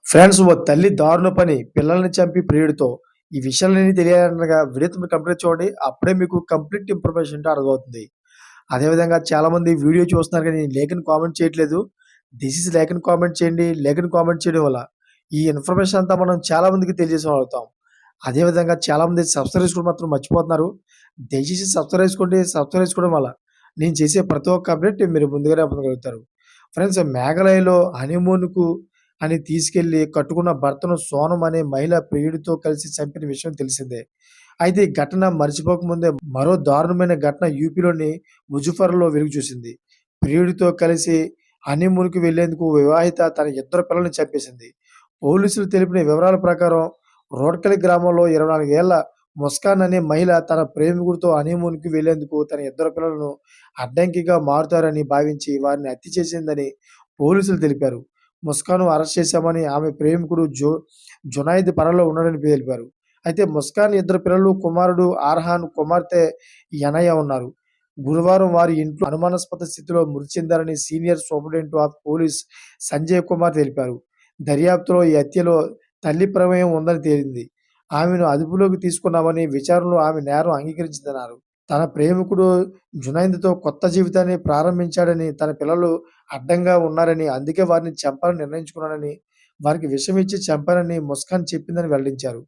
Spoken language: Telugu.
ఫ్రెండ్స్ ఓ తల్లి దారుణ పని పిల్లల్ని చంపి ప్రియుడితో. ఈ విషయాలన్నీ తెలియాలనగా వీడియోని మీరు కంప్లీట్ చూడండి. అప్పుడే మీకు కంప్లీట్ ఇన్ఫర్మేషన్ అంటే అర్థమవుతుంది. అదేవిధంగా చాలామంది వీడియో చూస్తున్నారు కానీ లైక్ అని కామెంట్ చేయట్లేదు. దిస్ ఈజ్ లైక్ అని కామెంట్ చేయండి. లైక్ అని కామెంట్ చేయడం వల్ల ఈ ఇన్ఫర్మేషన్ అంతా మనం చాలా మందికి తెలియజేసేవాళ్ళవుతాం. అదేవిధంగా చాలామంది సబ్స్క్రైబ్ చేసుకోవడం మాత్రం మర్చిపోతున్నారు. దయచేసి సబ్స్క్రైబ్ చేసుకోండి. సబ్స్క్రైబ్ చేసుకోవడం వల్ల నేను చేసే ప్రతి ఒక్క అప్డేట్ మీరు ముందుగానే పొందగలుగుతారు. ఫ్రెండ్స్ మేఘాలయలో హనీమూన్‌కు అని తీసుకెళ్లి కట్టుకున్న భర్తను సోనం అనే మహిళ ప్రియుడితో కలిసి చంపిన విషయం తెలిసిందే. అయితే ఈ ఘటన మరిచిపోకముందే మరో దారుణమైన ఘటన యూపీలోని ముజఫర్‌లో వెలుగు చూసింది. ప్రియుడితో కలిసి హనీమూన్‌కి వెళ్లేందుకు వివాహిత తన ఇద్దరు పిల్లల్ని చంపేసింది. పోలీసులు తెలిపిన వివరాల ప్రకారం రోడ్కలి గ్రామంలో 24 ఏళ్ల ముస్కాన్ అనే మహిళ తన ప్రేమికుడితో హనీమూన్‌కి వెళ్లేందుకు తన ఇద్దరు పిల్లలను అడ్డంకిగా మారుతారని భావించి వారిని హత్య చేసిందని పోలీసులు తెలిపారు. ముస్కాన్‌ను అరెస్ట్ చేశామని ఆమె ప్రేమికుడు జునైద్ పరారీలో ఉన్నాడని తెలిపారు. అయితే ముస్కాన్ ఇద్దరు పిల్లలు, కుమారుడు అర్హాన్, కుమార్తె యనయ ఉన్నారు. గురువారం వారి ఇంట్లో అనుమానాస్పద స్థితిలో మృతి చెందారని senior superintendent of police Sanjay Kumar తెలిపారు. దర్యాప్తులో ఈ హత్యలో తల్లి ప్రమేయం ఉందని తేలింది. ఆమెను అదుపులోకి తీసుకున్నామని విచారణలో ఆమె నేరం అంగీకరించిందన్నారు. తన ప్రేమికుడు జునైద్‌తో కొత్త జీవితాన్ని ప్రారంభించాడని, తన పిల్లలు అడ్డంగా ఉన్నారని, అందుకే వారిని చంపాలని నిర్ణయించుకున్నానని, వారికి విషం ఇచ్చి చంపానని ముస్కాన్ చెప్పిందని వెల్లడించారు.